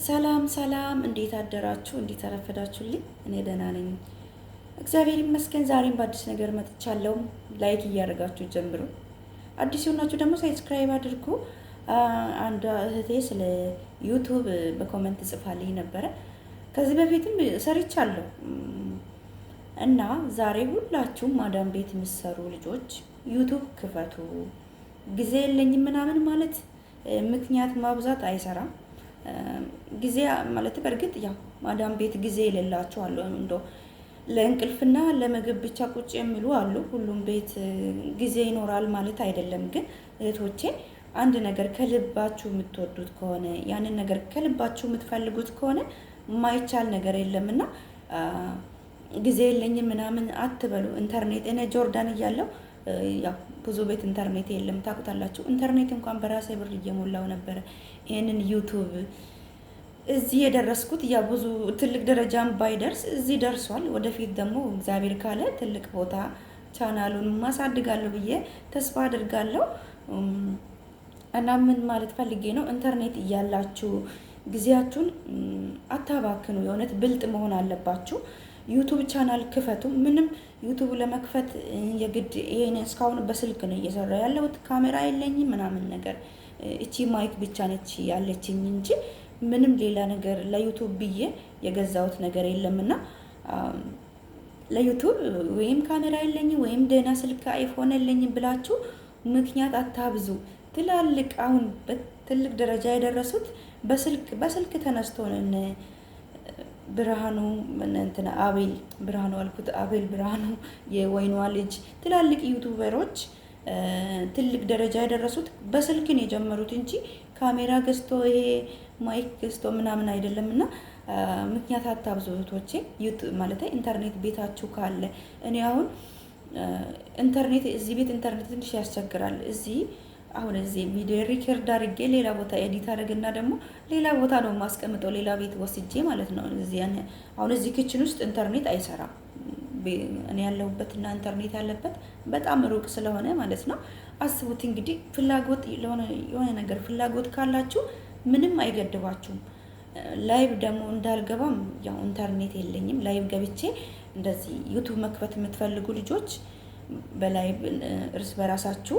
ሰላም ሰላም፣ እንዴት አደራችሁ? እንዴት አረፈዳችሁልኝ? እኔ ደህና ነኝ፣ እግዚአብሔር ይመስገን። ዛሬም በአዲስ ነገር መጥቻለሁ። ላይክ እያደረጋችሁ ጀምሩ። አዲስ የሆናችሁ ደግሞ ሳብስክራይብ አድርጉ። አንድ እህቴ ስለ ዩቱብ በኮመንት ጽፋልኝ ነበረ። ከዚህ በፊትም ሰርቻለሁ እና ዛሬ ሁላችሁም ማዳም ቤት የምትሰሩ ልጆች ዩቱብ ክፈቱ። ጊዜ የለኝም ምናምን ማለት ምክንያት ማብዛት አይሰራም። ጊዜ ማለት በእርግጥ ያው ማዳም ቤት ጊዜ የሌላቸው አሉ። እንደው ለእንቅልፍና ለምግብ ብቻ ቁጭ የሚሉ አሉ። ሁሉም ቤት ጊዜ ይኖራል ማለት አይደለም። ግን እህቶቼ አንድ ነገር ከልባችሁ የምትወዱት ከሆነ ያንን ነገር ከልባችሁ የምትፈልጉት ከሆነ የማይቻል ነገር የለምና ጊዜ የለኝም ምናምን አትበሉ። ኢንተርኔት እኔ ጆርዳን እያለሁ ያው ብዙ ቤት ኢንተርኔት የለም ታውቁታላችሁ። ኢንተርኔት እንኳን በራሴ ብር እየሞላው ነበረ። ይሄንን ዩቱብ እዚህ የደረስኩት ያ ብዙ ትልቅ ደረጃም ባይደርስ እዚህ ደርሷል። ወደፊት ደግሞ እግዚአብሔር ካለ ትልቅ ቦታ ቻናሉን ማሳድጋለሁ ብዬ ተስፋ አድርጋለሁ። እና ምን ማለት ፈልጌ ነው፣ ኢንተርኔት እያላችሁ ጊዜያችሁን አታባክኑ። የእውነት ብልጥ መሆን አለባችሁ። ዩቱብ ቻናል ክፈቱ። ምንም ዩቱብ ለመክፈት የግድ ይሄን እስካሁን በስልክ ነው እየሰራ ያለሁት። ካሜራ የለኝም ምናምን ነገር፣ እቺ ማይክ ብቻ ነች ያለችኝ እንጂ ምንም ሌላ ነገር ለዩቱብ ብዬ የገዛሁት ነገር የለምና ለዩቱብ ወይም ካሜራ የለኝም ወይም ደህና ስልክ አይፎን የለኝም ብላችሁ ምክንያት አታብዙ። ትላልቅ አሁን በትልቅ ደረጃ የደረሱት በስልክ ተነስቶ ብርሃኑ እንትና አቤል ብርሃኑ አልኩት፣ አቤል ብርሃኑ የወይኗ ልጅ ትላልቅ ዩቱበሮች ትልቅ ደረጃ የደረሱት በስልክን የጀመሩት እንጂ ካሜራ ገዝቶ ይሄ ማይክ ገዝቶ ምናምን አይደለም። እና ምክንያት አታብዙ እህቶቼ። ዩቱብ ማለት ኢንተርኔት ቤታችሁ ካለ፣ እኔ አሁን ኢንተርኔት እዚህ ቤት ኢንተርኔት ትንሽ ያስቸግራል። እዚህ ቪዲዮ ሪከርድ አድርጌ ሌላ ቦታ ኤዲት አድርግና ደግሞ ሌላ ቦታ ነው ማስቀምጠው፣ ሌላ ቤት ወስጄ ማለት ነው። አሁን እዚህ ክችን ውስጥ ኢንተርኔት አይሰራም። እኔ ያለሁበትና ኢንተርኔት ያለበት በጣም ሩቅ ስለሆነ ማለት ነው። አስቡት እንግዲህ ፍላጎት የሆነ ነገር ፍላጎት ካላችሁ ምንም አይገድባችሁም። ላይቭ ደግሞ እንዳልገባም ያው ኢንተርኔት የለኝም። ላይቭ ገብቼ እንደዚህ ዩቱብ መክፈት የምትፈልጉ ልጆች በላይቭ እርስ በራሳችሁ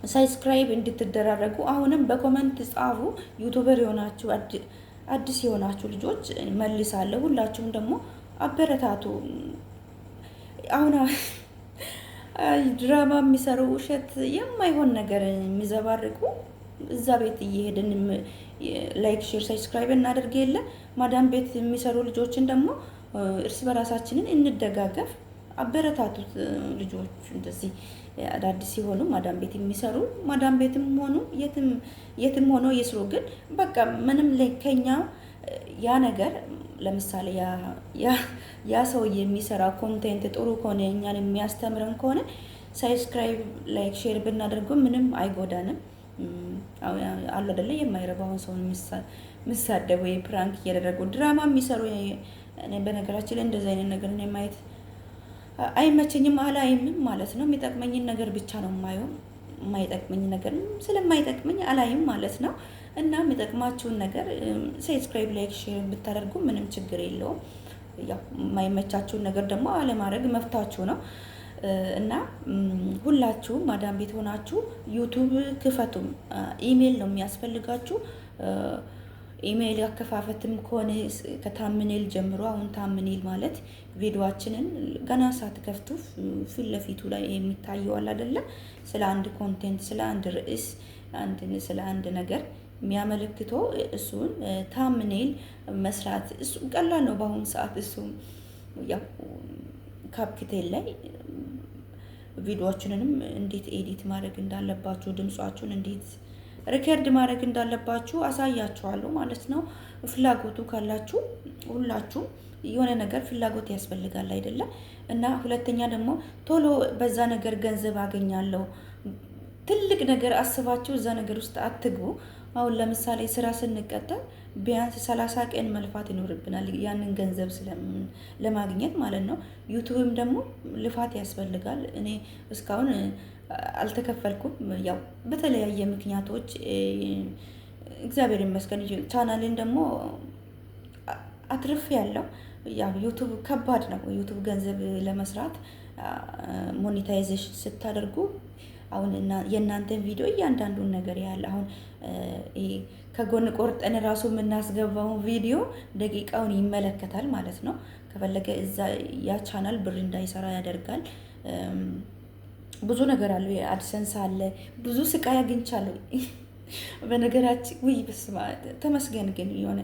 ሳብስክራይብ እንድትደራረጉ አሁንም በኮመንት ጻፉ። ዩቱበር የሆናችሁ አዲስ የሆናችሁ ልጆች መልሳለሁ። ሁላችሁም ደግሞ አበረታቱ። አሁን ድራማ የሚሰሩ ውሸት የማይሆን ነገር የሚዘባርቁ እዛ ቤት እየሄድን ላይክ፣ ሼር፣ ሳብስክራይብ እናደርግ የለ ማዳም ቤት የሚሰሩ ልጆችን ደግሞ እርስ በራሳችንን እንደጋገፍ። አበረታቱት ልጆች እንደዚህ አዳዲስ ሲሆኑ ማዳም ቤት የሚሰሩ ማዳም ቤትም ሆኑ የትም ሆኖ ይስሩ። ግን በቃ ምንም ከኛ ያ ነገር ለምሳሌ ያ ሰው የሚሰራ ኮንቴንት ጥሩ ከሆነ እኛን የሚያስተምረን ከሆነ ሳብስክራይብ፣ ላይክ፣ ሼር ብናደርገው ምንም አይጎዳንም። አሉ አይደለ የማይረባውን ሰው የሚሳደቡ ወይ ፕራንክ እያደረጉ ድራማ የሚሰሩ እኔ በነገራችን ላይ እንደዚህ አይነት ነገር ነው ማየት አይመቸኝም፣ አላይምም ማለት ነው። የሚጠቅመኝን ነገር ብቻ ነው የማየው። የማይጠቅመኝ ነገር ስለማይጠቅመኝ አላይም ማለት ነው። እና የሚጠቅማችሁን ነገር ሰብስክራይብ፣ ላይክ፣ ሼር ብታደርጉ ምንም ችግር የለውም። ያው የማይመቻችሁን ነገር ደግሞ አለማድረግ መፍታችሁ ነው። እና ሁላችሁም ማዳም ቤት ሆናችሁ ዩቱብ ክፈቱም። ኢሜል ነው የሚያስፈልጋችሁ። ኢሜይል አከፋፈትም ከሆነ ከታምኔል ጀምሮ፣ አሁን ታምኔል ማለት ቪዲዮአችንን ገና ሳትከፍቱ ፊት ለፊቱ ላይ የሚታየዋል አይደለ? ስለ አንድ ኮንቴንት፣ ስለ አንድ ርዕስ፣ ስለ አንድ ነገር የሚያመለክተው እሱን ታምኔል መስራት እሱ ቀላል ነው በአሁኑ ሰዓት። እሱ ያው ካፕቴል ላይ ቪዲዮአችንንም እንዴት ኤዲት ማድረግ እንዳለባችሁ፣ ድምጻችሁን እንዴት ሪከርድ ማድረግ እንዳለባችሁ አሳያችኋለሁ ማለት ነው። ፍላጎቱ ካላችሁ ሁላችሁም የሆነ ነገር ፍላጎት ያስፈልጋል አይደለም? እና ሁለተኛ ደግሞ ቶሎ በዛ ነገር ገንዘብ አገኛለሁ ትልቅ ነገር አስባችሁ እዛ ነገር ውስጥ አትግቡ። አሁን ለምሳሌ ስራ ስንቀጠር ቢያንስ 30 ቀን መልፋት ይኖርብናል ያንን ገንዘብ ለማግኘት ማለት ነው። ዩቱብም ደግሞ ልፋት ያስፈልጋል። እኔ እስካሁን አልተከፈልኩም። ያው በተለያየ ምክንያቶች እግዚአብሔር ይመስገን ቻናሌን ደግሞ አትርፍ ያለው ያው ዩቱብ ከባድ ነው። ዩቱብ ገንዘብ ለመስራት ሞኔታይዜሽን ስታደርጉ አሁን የእናንተን ቪዲዮ እያንዳንዱን ነገር ያለ አሁን ከጎን ቆርጠን ራሱ የምናስገባውን ቪዲዮ ደቂቃውን ይመለከታል ማለት ነው። ከፈለገ እዛ ያ ቻናል ብር እንዳይሰራ ያደርጋል። ብዙ ነገር አለ፣ የአድሰንስ አለ። ብዙ ስቃይ አግኝቻለሁ በነገራችን። ውይ በስመ አብ ተመስገን። ግን የሆነ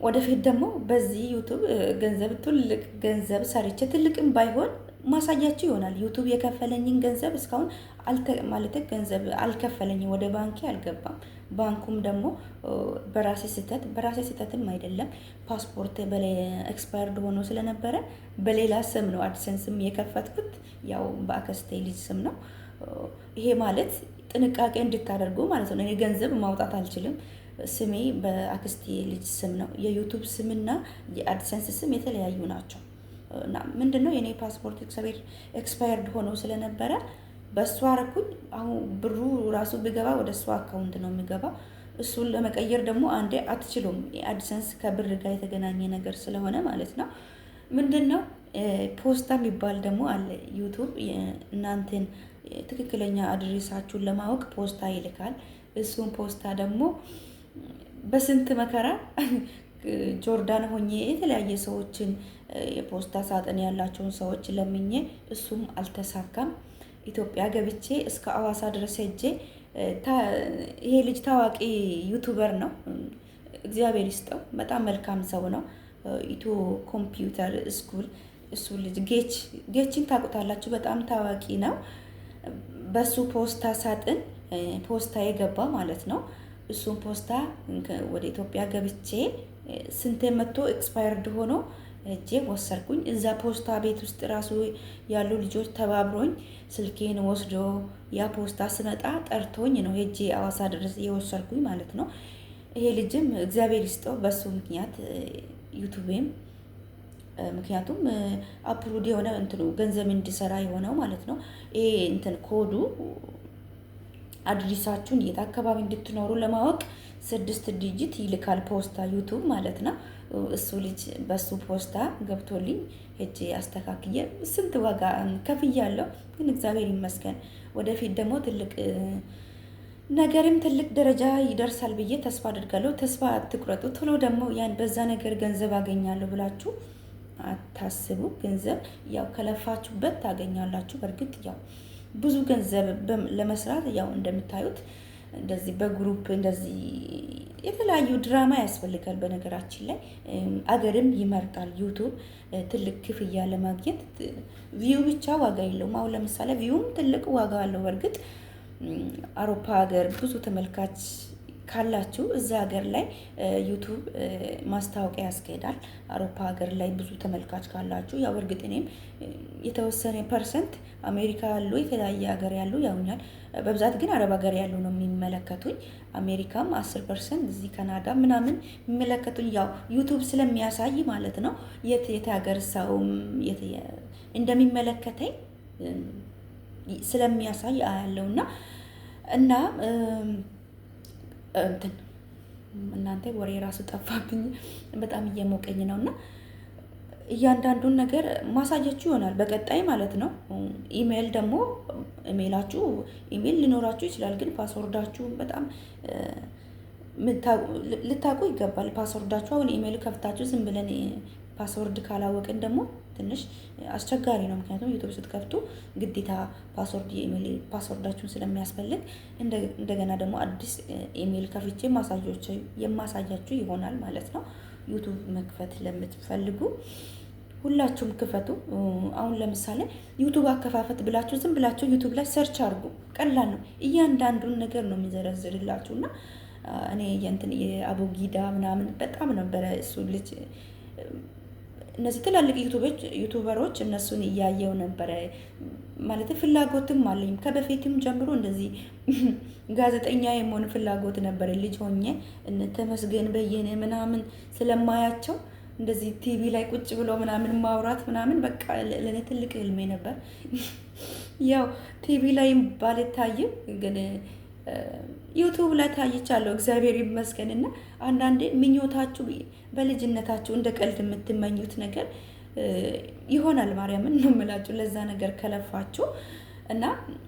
ወደፊት ደግሞ በዚህ ዩቱብ ገንዘብ ትልቅ ገንዘብ ሰርቼ ትልቅም ባይሆን ማሳያችሁ ይሆናል። ዩቱብ የከፈለኝን ገንዘብ እስካሁን ማለት ገንዘብ አልከፈለኝም፣ ወደ ባንኬ አልገባም። ባንኩም ደግሞ በራሴ ስህተትም አይደለም ፓስፖርት ኤክስፓየርድ ሆኖ ስለነበረ በሌላ ስም ነው አድሰንስም የከፈትኩት፣ ያው በአክስቴ ልጅ ስም ነው። ይሄ ማለት ጥንቃቄ እንድታደርጉ ማለት ነው። እኔ ገንዘብ ማውጣት አልችልም። ስሜ በአክስቴ ልጅ ስም ነው። የዩቱብ ስምና የአድሰንስ ስም የተለያዩ ናቸው። እና ምንድነው የኔ ፓስፖርት ኤክስፓየርድ ሆኖ ስለነበረ በእሷ አረኩኝ። አሁን ብሩ ራሱ ቢገባ ወደ እሷ አካውንት ነው የሚገባው። እሱን ለመቀየር ደግሞ አንዴ አትችሉም። የአድሰንስ ከብር ጋር የተገናኘ ነገር ስለሆነ ማለት ነው። ምንድነው ፖስታ የሚባል ደግሞ አለ። ዩቱብ እናንተን ትክክለኛ አድሬሳችሁን ለማወቅ ፖስታ ይልካል። እሱን ፖስታ ደግሞ በስንት መከራ ጆርዳን ሆኜ የተለያየ ሰዎችን የፖስታ ሳጥን ያላቸውን ሰዎች ለምኜ እሱም አልተሳካም። ኢትዮጵያ ገብቼ እስከ አዋሳ ድረስ ሄጄ ይሄ ልጅ ታዋቂ ዩቱበር ነው፣ እግዚአብሔር ይስጠው፣ በጣም መልካም ሰው ነው። ኢትዮ ኮምፒውተር ስኩል እሱ ልጅ ጌችን ታውቁታላችሁ፣ በጣም ታዋቂ ነው። በሱ ፖስታ ሳጥን ፖስታ የገባ ማለት ነው። እሱን ፖስታ ወደ ኢትዮጵያ ገብቼ ስንቴ መጥቶ ኤክስፓየርድ ሆኖ ሄጄ ወሰድኩኝ። እዛ ፖስታ ቤት ውስጥ ራሱ ያሉ ልጆች ተባብሮኝ ስልኬን ወስዶ ያ ፖስታ ስመጣ ጠርቶኝ ነው ሄጄ አዋሳ ድረስ የወሰድኩኝ ማለት ነው። ይሄ ልጅም እግዚአብሔር ይስጠው፣ በሱ ምክንያት ዩቱቤም ምክንያቱም አፕሎድ የሆነ እንትኑ ገንዘብ እንዲሰራ የሆነው ማለት ነው። ይሄ እንትን ኮዱ አድሬሳችሁን የት አካባቢ እንድትኖሩ ለማወቅ 6 ዲጂት ይልካል ፖስታ ዩቱብ ማለት ነው። እሱ ልጅ በሱ ፖስታ ገብቶልኝ ሄጄ አስተካክዬ ስንት ዋጋ ከፍያለሁ፣ ግን እግዚአብሔር ይመስገን። ወደፊት ደግሞ ትልቅ ነገርም ትልቅ ደረጃ ይደርሳል ብዬ ተስፋ አድርጋለሁ። ተስፋ አትቁረጡ። ቶሎ ደግሞ ያን በዛ ነገር ገንዘብ አገኛለሁ ብላችሁ አታስቡ። ገንዘብ ያው ከለፋችሁበት ታገኛላችሁ። በእርግጥ ያው ብዙ ገንዘብ ለመስራት ያው እንደምታዩት እንደዚህ በግሩፕ እንደዚህ የተለያዩ ድራማ ያስፈልጋል። በነገራችን ላይ አገርም ይመርጣል ዩቱብ ትልቅ ክፍያ ለማግኘት። ቪው ብቻ ዋጋ የለውም። አሁን ለምሳሌ ቪውም ትልቅ ዋጋ አለው። በእርግጥ አውሮፓ ሀገር ብዙ ተመልካች ካላችሁ እዛ ሀገር ላይ ዩቱብ ማስታወቂያ ያስኬዳል። አውሮፓ ሀገር ላይ ብዙ ተመልካች ካላችሁ ያው እርግጥ እኔም የተወሰነ ፐርሰንት አሜሪካ ያሉ የተለያየ ሀገር ያሉ ያውኛል። በብዛት ግን አረብ ሀገር ያሉ ነው የሚመለከቱኝ። አሜሪካም 10%፣ እዚህ ካናዳ ምናምን የሚመለከቱኝ ያው ዩቱብ ስለሚያሳይ ማለት ነው። የት ሀገር ሰውም እንደሚመለከተኝ ስለሚያሳይ አያለውና እና እንትን እናንተ ወሬ ራሱ ጠፋብኝ፣ በጣም እየሞቀኝ ነውና እያንዳንዱን ነገር ማሳያችሁ ይሆናል በቀጣይ ማለት ነው። ኢሜል ደግሞ ኢሜል ሊኖራችሁ ይችላል፣ ግን ፓስወርዳችሁ በጣም ልታውቁ ይገባል። ፓስወርዳችሁ አሁን ኢሜል ከፍታችሁ ዝም ብለን ፓስወርድ ካላወቅን ደግሞ ትንሽ አስቸጋሪ ነው። ምክንያቱም ዩቱብ ስትከፍቱ ግዴታ ፓስወርድ የኢሜል ፓስወርዳችሁን ስለሚያስፈልግ እንደገና ደግሞ አዲስ ኢሜል ከፍቼ የማሳያችሁ ይሆናል ማለት ነው። ዩቱብ መክፈት ለምትፈልጉ ሁላችሁም ክፈቱ። አሁን ለምሳሌ ዩቱብ አከፋፈት ብላችሁ ዝም ብላችሁ ዩቱብ ላይ ሰርች አድርጉ። ቀላል ነው። እያንዳንዱን ነገር ነው የሚዘረዝርላችሁ እና እኔ የአቦጊዳ ምናምን በጣም ነበረ እሱ ልጅ እነዚህ ትላልቅ ዩቱበሮች እነሱን እያየው ነበረ ማለት ፍላጎትም አለኝ። ከበፊትም ጀምሮ እንደዚህ ጋዜጠኛ የመሆን ፍላጎት ነበረ። ልጅ ሆኜ ተመስገን በየነ ምናምን ስለማያቸው እንደዚህ ቲቪ ላይ ቁጭ ብሎ ምናምን ማውራት ምናምን በቃ ለኔ ትልቅ ህልሜ ነበር። ያው ቲቪ ላይ ባልታይም ግን ዩቱብ ላይ ታይቻለሁ። እግዚአብሔር ይመስገን። እና አንዳንዴ ምኞታችሁ በልጅነታችሁ እንደ ቀልድ የምትመኙት ነገር ይሆናል። ማርያምን ነው የምላችሁ። ለዛ ነገር ከለፋችሁ እና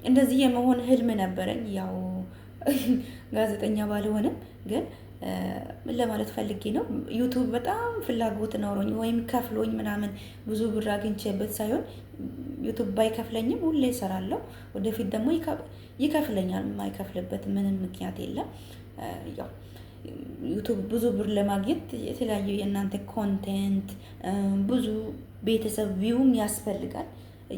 እንደዚህ የመሆን ህልም ነበረኝ። ያው ጋዜጠኛ ባልሆንም ግን ምን ለማለት ፈልጌ ነው፣ ዩቱብ በጣም ፍላጎት ኖሮኝ ወይም ከፍሎኝ ምናምን ብዙ ብር አግኝቼበት ሳይሆን ዩቱብ ባይከፍለኝም ሁሌ እሰራለሁ። ወደፊት ደግሞ ይከፍለኛል። የማይከፍልበት ምንም ምክንያት የለም። ያው ዩቱብ ብዙ ብር ለማግኘት የተለያዩ የእናንተ ኮንቴንት ብዙ ቤተሰብ ቪውም ያስፈልጋል።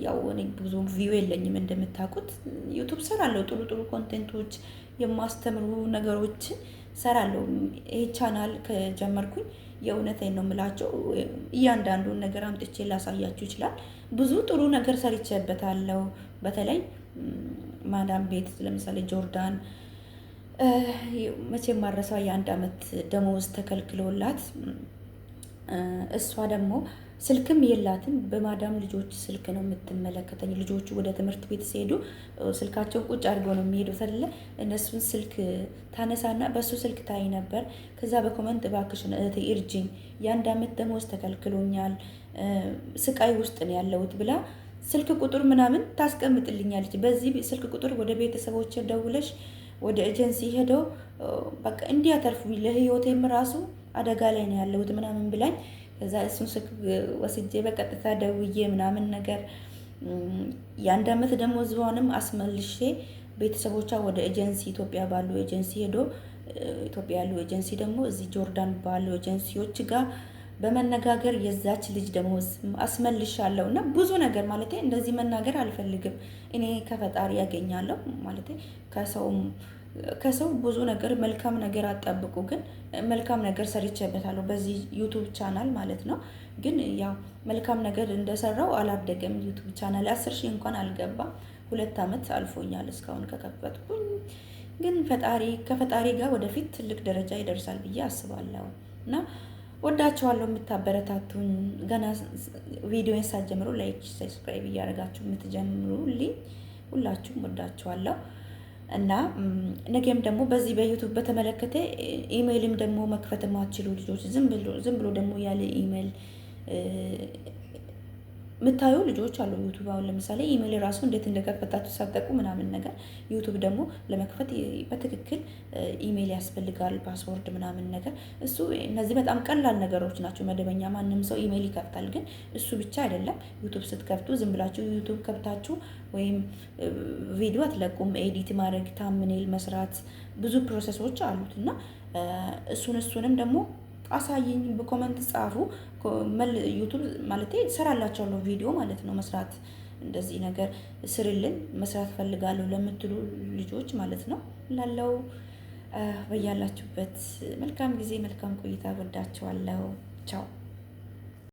ያው እኔ ብዙ ቪው የለኝም እንደምታውቁት። ዩቱብ ሰራለሁ፣ ጥሩ ጥሩ ኮንቴንቶች የማስተምሩ ነገሮችን ሰራለሁ። ይሄ ቻናል ከጀመርኩኝ የእውነቴን ነው የምላቸው፣ እያንዳንዱን ነገር አምጥቼ ላሳያችሁ ይችላል። ብዙ ጥሩ ነገር ሰርቼበታለሁ። በተለይ ማዳም ቤት ለምሳሌ ጆርዳን መቼም ማረሳው የ1 ዓመት ደሞዝ ተከልክሎላት እሷ ደግሞ ስልክም የላትም። በማዳም ልጆች ስልክ ነው የምትመለከተኝ። ልጆቹ ወደ ትምህርት ቤት ሲሄዱ ስልካቸውን ቁጭ አድርገው ነው የሚሄዱት አይደለ? እነሱን ስልክ ታነሳና በሱ ስልክ ታይ ነበር። ከዛ በኮመንት እባክሽን እህቴ እርጅኝ፣ የ1 ዓመት ደሞዝ ተከልክሎኛል፣ ስቃይ ውስጥ ነው ያለሁት ብላ ስልክ ቁጥር ምናምን ታስቀምጥልኛለች። በዚህ ስልክ ቁጥር ወደ ቤተሰቦች ደውለሽ ወደ ኤጀንሲ ሄደው በቃ እንዲያተርፉ ለህይወቴም ራሱ አደጋ ላይ ነው ያለሁት ምናምን ብላኝ፣ ከዛ እሱን ስልክ ወስጄ በቀጥታ ደውዬ ምናምን ነገር የ1 ዓመት ደሞዟንም አስመልሼ ቤተሰቦቿ ወደ ኤጀንሲ ኢትዮጵያ ባሉ ኤጀንሲ ሄዶ ኢትዮጵያ ያሉ ኤጀንሲ ደግሞ እዚህ ጆርዳን ባሉ ኤጀንሲዎች ጋር በመነጋገር የዛች ልጅ ደሞዝ አስመልሻለሁ። እና ብዙ ነገር ማለት እንደዚህ መናገር አልፈልግም። እኔ ከፈጣሪ ያገኛለሁ ማለት ከሰው ብዙ ነገር መልካም ነገር አጠብቁ። ግን መልካም ነገር ሰርቼበታለሁ በዚህ ዩቱብ ቻናል ማለት ነው። ግን ያው መልካም ነገር እንደሰራው አላደገም ዩቱብ ቻናል 10 ሺህ እንኳን አልገባም። 2 ዓመት አልፎኛል እስካሁን ከከፈትኩኝ። ግን ከፈጣሪ ጋር ወደፊት ትልቅ ደረጃ ይደርሳል ብዬ አስባለሁ። እና ወዳችኋለሁ። የምታበረታቱኝ ገና ቪዲዮን ሳትጀምሩ ላይክ፣ ሰብስክራይብ እያደረጋችሁ የምትጀምሩልኝ ሁላችሁም ወዳችኋለሁ። እና ነገም ደግሞ በዚህ በዩቱብ በተመለከተ ኢሜይልም ደግሞ መክፈት የማትችሉ ልጆች ዝም ብሎ ደግሞ ያለ ኢሜይል የምታዩ ልጆች አሉ። ዩቱብ አሁን ለምሳሌ ኢሜይል ራሱ እንዴት እንደከፈታችሁ ሳትጠቁ ምናምን ነገር። ዩቱብ ደግሞ ለመክፈት በትክክል ኢሜይል ያስፈልጋል፣ ፓስወርድ ምናምን ነገር። እነዚህ በጣም ቀላል ነገሮች ናቸው። መደበኛ ማንም ሰው ኢሜይል ይከፍታል። ግን እሱ ብቻ አይደለም። ዩቱብ ስትከፍቱ ዝም ብላችሁ ዩቱብ ከፍታችሁ ወይም ቪዲዮ አትለቁም። ኤዲት ማድረግ፣ ታምኔል መስራት ብዙ ፕሮሰሶች አሉት እና እሱንም ደግሞ አሳይኝ፣ በኮመንት ጻፉ። ዩቱብ ማለት ሰራላችኋለሁ ቪዲዮ ማለት ነው። መስራት እንደዚህ ነገር ስርልን መስራት ፈልጋለሁ ለምትሉ ልጆች ማለት ነው። ላለው በያላችሁበት መልካም ጊዜ መልካም ቆይታ። ወዳችኋለሁ። ቻው